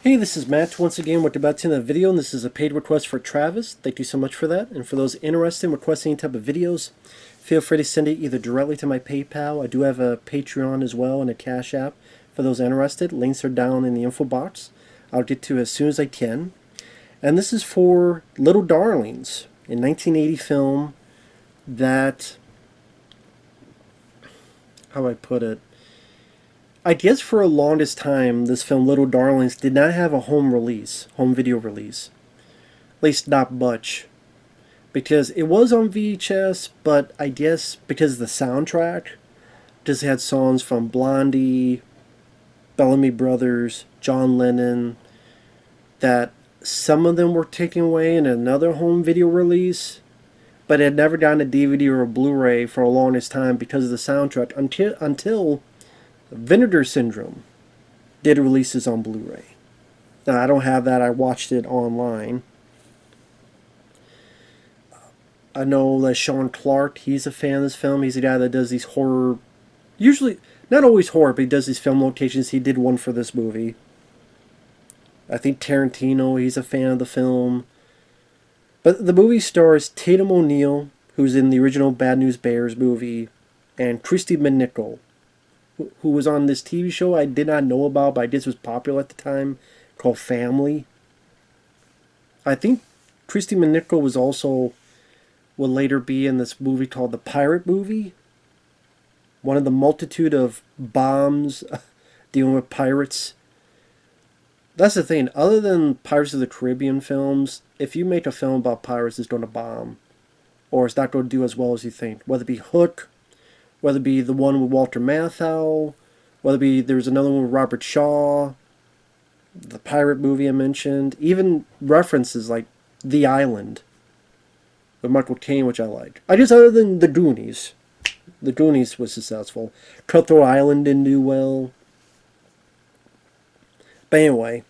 Hey, this is Matt once again with about to end the video, and this is a paid request for Travis. Thank you so much for that. And for those interested in requesting any type of videos, feel free to send it either directly to my PayPal. I do have a Patreon as well and a Cash App for those interested. Links are down in the info box. I'll get to it as soon as I can. And this is for Little Darlings, a 1980 film that, how do I put it? I guess for a longest time, this film, Little Darlings, did not have a home video release. At least not much. Because it was on VHS, but I guess because of the soundtrack, just had songs from Blondie, Bellamy Brothers, John Lennon, that some of them were taken away in another home video release, but it had never gotten a DVD or a Blu-ray for a longest time because of the soundtrack until Vinegar Syndrome did releases on Blu-ray. Now, I don't have that. I watched it online. I know that Sean Clark, he's a fan of this film. He's a guy that does these horror, usually, not always horror, but he does these film locations. He did one for this movie. I think Tarantino, he's a fan of the film. But the movie stars Tatum O'Neal, who's in the original Bad News Bears movie, and Christy McNichol, who was on this TV show I did not know about, but I guess was popular at the time, called Family. I think Christy McNichol was also, will later be in this movie called The Pirate Movie. One of the multitude of bombs dealing with pirates. That's the thing. Other than Pirates of the Caribbean films, if you make a film about pirates, it's going to bomb. Or it's not going to do as well as you think. Whether it be Hook, whether it be the one with Walter Matthau, whether it be there's another one with Robert Shaw, the pirate movie I mentioned, even references like The Island with Michael Caine, which I like. I guess other than The Goonies. The Goonies was successful. Cutthroat Island didn't do well. But anyway,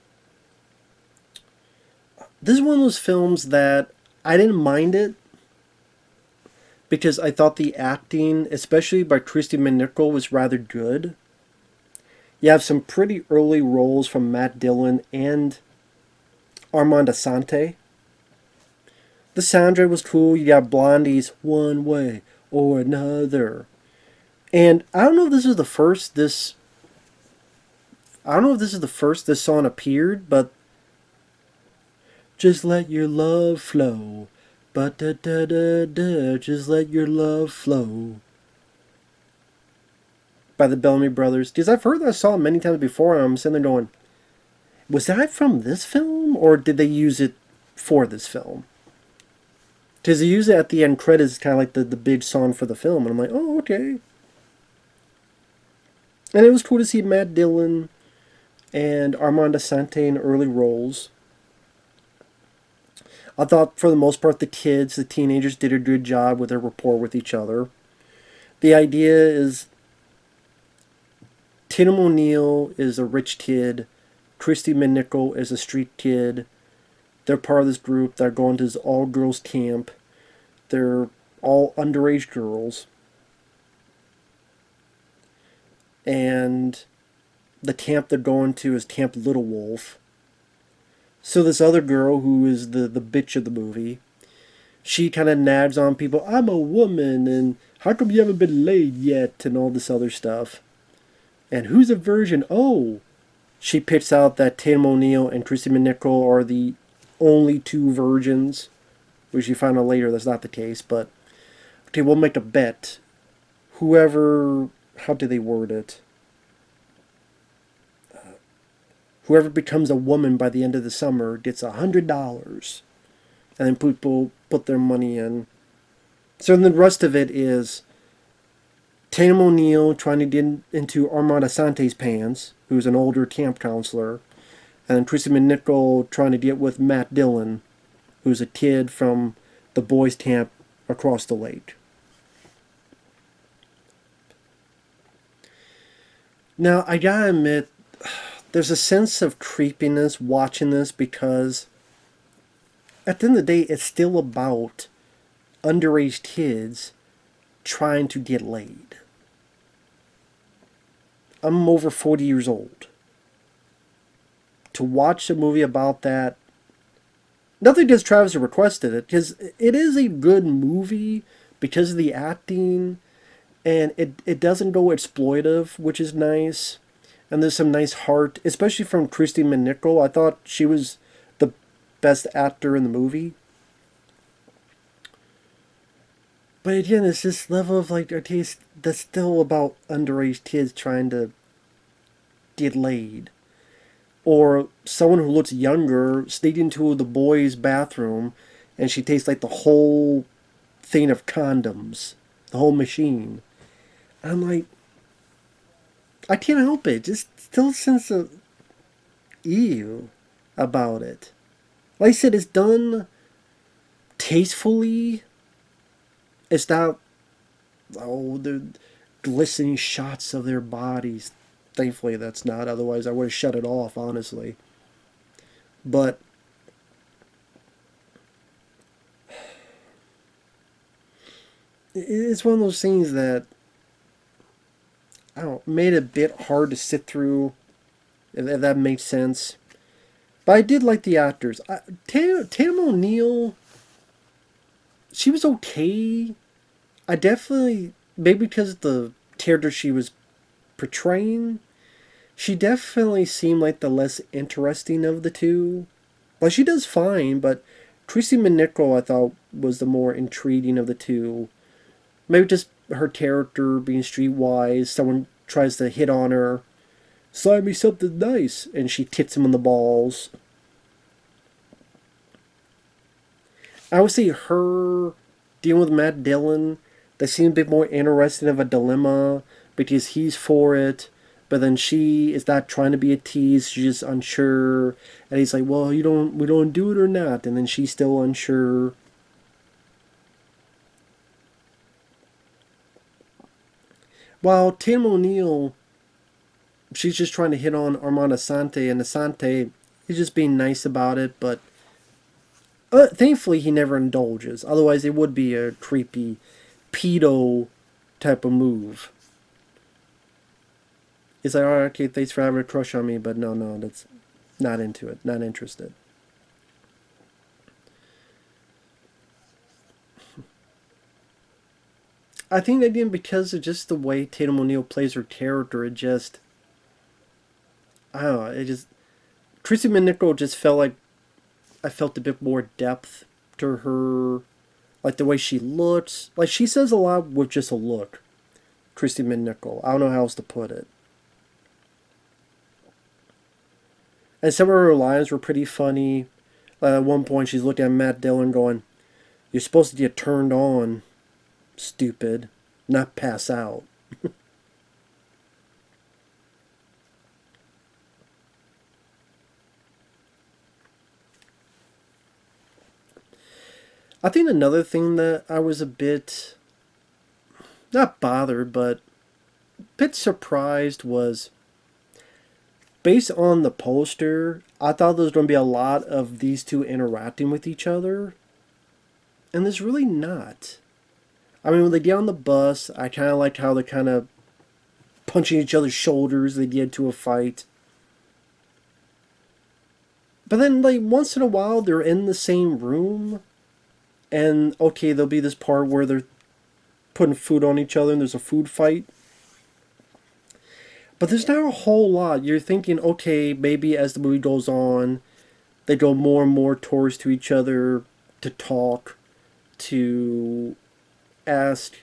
this is one of those films that I didn't mind it because I thought the acting, especially by Christy McNichol, was rather good. You have some pretty early roles from Matt Dillon and Armand Assante. The soundtrack was cool. You got Blondie's One Way or Another. And I don't know if this is the first this song appeared, but just let your love flow. But da da da da, just let your love flow. By the Bellamy Brothers. Because I've heard that song many times before, and I'm sitting there going, was that from this film, or did they use it for this film? Because they use it at the end credits, kind of like the big song for the film, and I'm like, oh, okay. And it was cool to see Matt Dillon and Armand Assante in early roles. I thought, for the most part, the teenagers, did a good job with their rapport with each other. The idea is Tatum O'Neal is a rich kid. Christy McNichol is a street kid. They're part of this group. They're going to this all-girls camp. They're all underage girls. And the camp they're going to is Camp Little Wolf. So this other girl, who is the bitch of the movie, she kind of nags on people, I'm a woman, and how come you haven't been laid yet, and all this other stuff. And who's a virgin? Oh, she picks out that Tatum O'Neal and Christy McNichol are the only two virgins, which you find out later that's not the case, but okay, we'll make a bet. Whoever, how do they word it? Whoever becomes a woman by the end of the summer gets $100. And then people put their money in. So then the rest of it is Tatum O'Neal trying to get into Armand Assante's pants, who's an older camp counselor, and then Christy McNichol trying to get with Matt Dillon, who's a kid from the boys' camp across the lake. Now, I gotta admit, there's a sense of creepiness watching this because at the end of the day, it's still about underage kids trying to get laid. I'm over 40 years old. to watch a movie about that. Nothing against Travis who requested it, because it is a good movie because of the acting, and it doesn't go exploitive, which is nice. And there's some nice heart, especially from Christy McNichol. I thought she was the best actor in the movie. But again, it's this level of like taste that's still about underage kids trying to get laid. Or someone who looks younger sneaked into the boys' bathroom and she tastes like the whole thing of condoms, the whole machine. I'm like, I can't help it. Just still a sense of ew about it. Like I said, it's done tastefully. It's not, oh, the glistening shots of their bodies. Thankfully, that's not. Otherwise, I would have shut it off, honestly. But it's one of those things that I don't know, made it a bit hard to sit through, if that makes sense. But I did like the actors. Tam O'Neill, she was okay. I definitely, maybe because of the character she was portraying, she definitely seemed like the less interesting of the two. Like, she does fine, but Chrissy McNichol, I thought, was the more intriguing of the two. Maybe just her character being streetwise. Someone tries to hit on her. Sign me something nice. And she kicks him in the balls. I would say her dealing with Matt Dillon, that seemed a bit more interesting of a dilemma because he's for it, but then she is not trying to be a tease, she's just unsure, and he's like, well, we don't do it or not, and then she's still unsure. While Tim O'Neill, she's just trying to hit on Armand Asante, and Asante is just being nice about it, but thankfully he never indulges. Otherwise, it would be a creepy pedo type of move. It's like, alright, okay, thanks for having a crush on me, but no, that's not into it, not interested. I think again because of just the way Tatum O'Neal plays her character, it just I don't know, it just Chrissy McNichol just felt like I felt a bit more depth to her, like the way she looks. Like she says a lot with just a look. Christy McNichol. I don't know how else to put it. And some of her lines were pretty funny. At one point, she's looking at Matt Dillon going, "You're supposed to get turned on, stupid, not pass out." I think another thing that I was a bit, not bothered, but a bit surprised was based on the poster, I thought there was going to be a lot of these two interacting with each other, and there's really not. I mean, when they get on the bus, I kind of liked how they're kind of punching each other's shoulders. They get into a fight. But then, like, once in a while, they're in the same room, and okay, there'll be this part where they're putting food on each other and there's a food fight. But there's not a whole lot. You're thinking, okay, maybe as the movie goes on, they go more and more towards to each other to talk, to ask,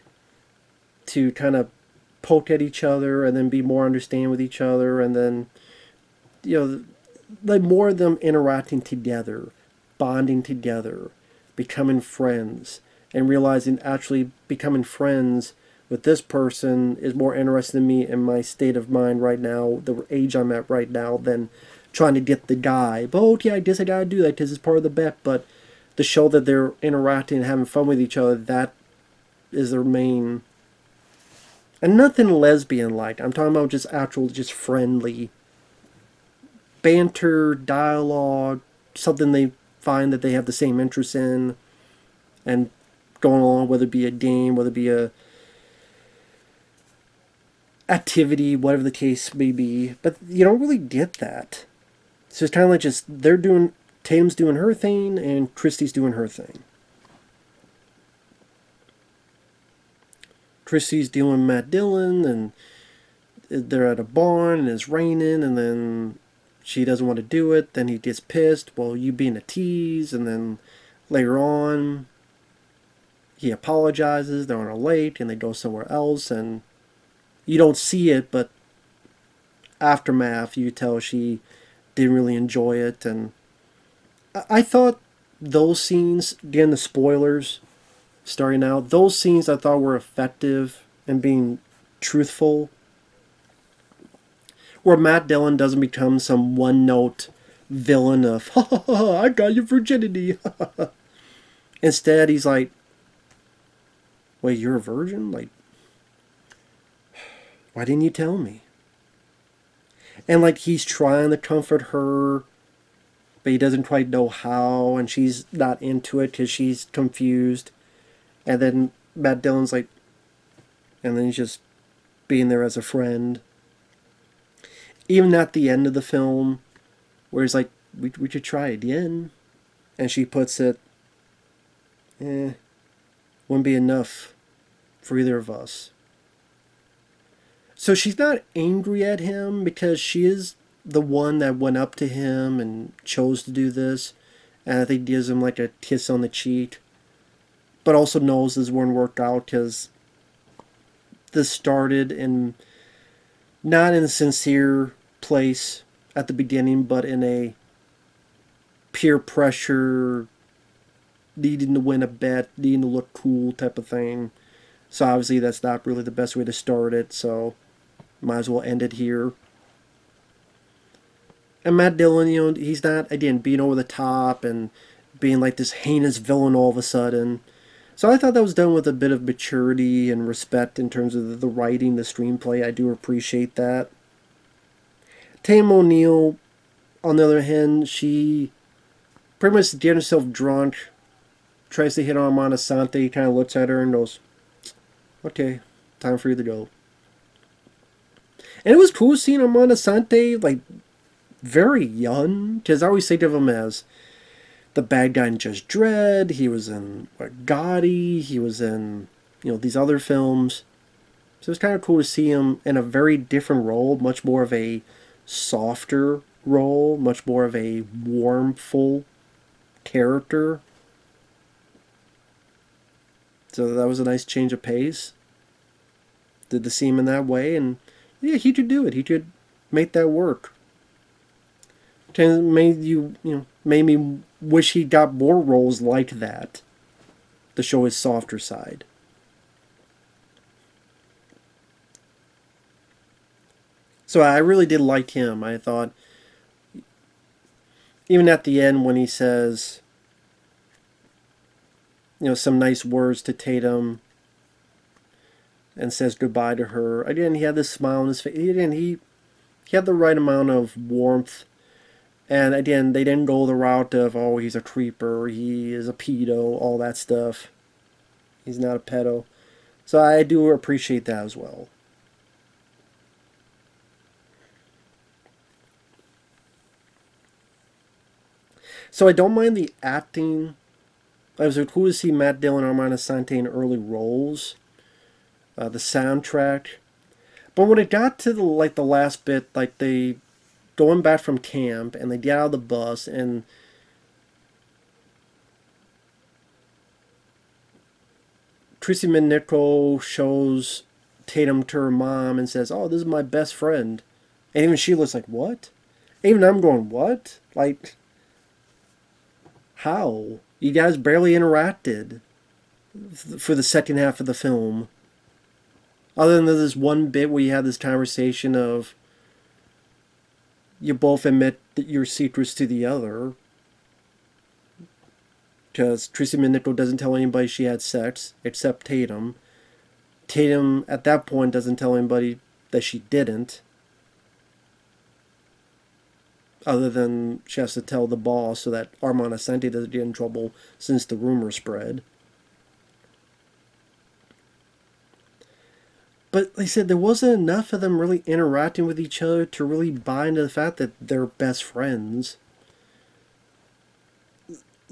to kind of poke at each other, and then be more understanding with each other, and then, you know, like more of them interacting together, bonding together, becoming friends, and realizing actually becoming friends with this person is more interesting to me in my state of mind right now, the age I'm at right now, than trying to get the guy. But okay, I guess I gotta do that because it's part of the bet. But to show that they're interacting and having fun with each other, that is their main. And nothing lesbian like. I'm talking about just actual, just friendly banter, dialogue, something they find that they have the same interests in, and going along, whether it be a game, whether it be a activity, whatever the case may be. But you don't really get that. So it's kind of like just they're doing Tatum's doing her thing and Christy's doing her thing. Christy's dealing with Matt Dillon, and they're at a barn and it's raining, and then she doesn't want to do it. Then he gets pissed. Well, you being a tease, and then later on he apologizes. They're on a lake and they go somewhere else, and you don't see it, but aftermath you tell she didn't really enjoy it. And I thought those scenes, again, the spoilers starting out, those scenes I thought were effective and being truthful, where Matt Dillon doesn't become some one note villain of, ha ha ha, I got your virginity. Instead, he's like, wait, you're a virgin? Like, why didn't you tell me? And like, he's trying to comfort her, but he doesn't quite know how, and she's not into it because she's confused. And then Matt Dillon's like, and then he's just being there as a friend. Even at the end of the film, where he's like, we should try again. And she puts it, wouldn't be enough for either of us. So she's not angry at him because she is the one that went up to him and chose to do this. And I think gives him like a kiss on the cheek. But also knows this wouldn't work out because this started in not in a sincere place at the beginning, but in a peer pressure, needing to win a bet, needing to look cool type of thing. So obviously that's not really the best way to start it, so might as well end it here. And Matt Dillon, he's not, again, being over the top and being like this heinous villain all of a sudden. So I thought that was done with a bit of maturity and respect in terms of the writing, the screenplay. I do appreciate that. Tam O'Neill, on the other hand, she pretty much gets herself drunk, tries to hit on Monasante, kind of looks at her and goes, okay, time for you to go. And it was cool seeing Monasante, like, very young, because I always think of him as the bad guy in Judge Dredd. He was in Gotti. He was in, these other films. So it's kind of cool to see him in a very different role, much more of a softer role, much more of a warmful character. So that was a nice change of pace. Did to see him in that way, and yeah, he could do it. He could make that work. Made me wish he got more roles like that to show his softer side. So I really did like him. I thought, even at the end when he says, some nice words to Tatum and says goodbye to her. Again, he had this smile on his face. Again, he had the right amount of warmth. And again, they didn't go the route of, oh, he's a creeper, he is a pedo, all that stuff. He's not a pedo. So I do appreciate that as well. So I don't mind the acting. I was cool to see Matt Dillon and Armand Assante in early roles. The soundtrack. But when it got to the last bit, like they going back from camp and they get out of the bus and Tracy McNichol shows Tatum to her mom and says, "Oh, this is my best friend," and even she looks like, "What?" Even I'm going, "What?" Like, how? You guys barely interacted for the second half of the film. Other than this one bit where you have this conversation of you both admit that your secrets to the other. Because Tracy McNichol doesn't tell anybody she had sex, except Tatum. Tatum, at that point, doesn't tell anybody that she didn't. Other than she has to tell the boss so that Armand Assante doesn't get in trouble since the rumor spread. But like I said, there wasn't enough of them really interacting with each other to really buy into the fact that they're best friends.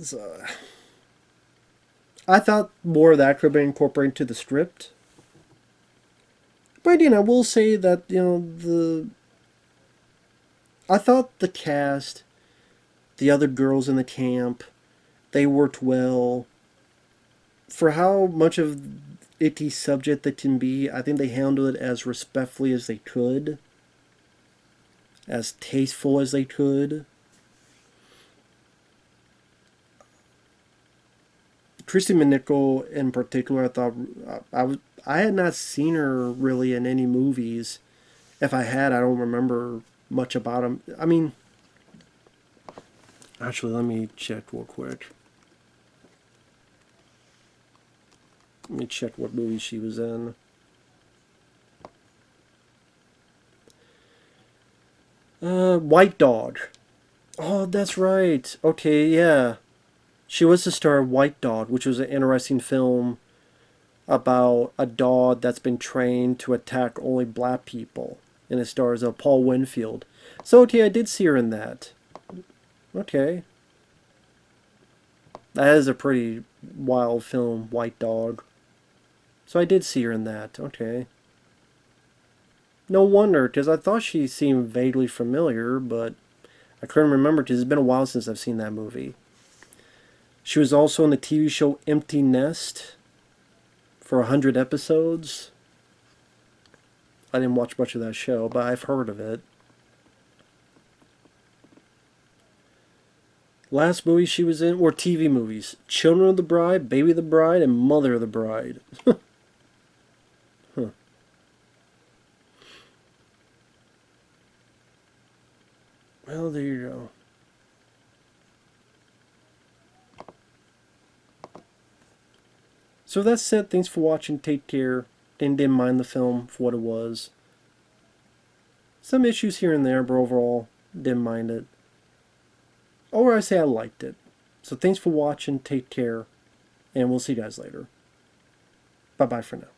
So, I thought more of that could have been incorporated into the script. But again, I will say that, I thought the cast, the other girls in the camp, they worked well. For how much of icky subject that can be, I think they handled it as respectfully as they could, as tasteful as they could. Christy McNichol in particular, I thought I had not seen her really in any movies. If I had, I don't remember much about them. I mean, actually, let me check real quick. Let me check what movie she was in. White Dog. Oh, that's right. Okay, yeah. She was the star of White Dog, which was an interesting film about a dog that's been trained to attack only black people. And it stars Paul Winfield. So, okay, I did see her in that. Okay. That is a pretty wild film, White Dog. So I did see her in that. Okay. No wonder, because I thought she seemed vaguely familiar, but I couldn't remember because it's been a while since I've seen that movie. She was also in the TV show Empty Nest for 100 episodes. I didn't watch much of that show, but I've heard of it. Last movie she was in were TV movies: Children of the Bride, Baby the Bride, and Mother of the Bride. Huh. Well, there you go. So that's it. Thanks for watching. Take care. Didn't mind the film for what it was. Some issues here and there, but overall, didn't mind it. Or I say I liked it. So thanks for watching. Take care. And we'll see you guys later. Bye-bye for now.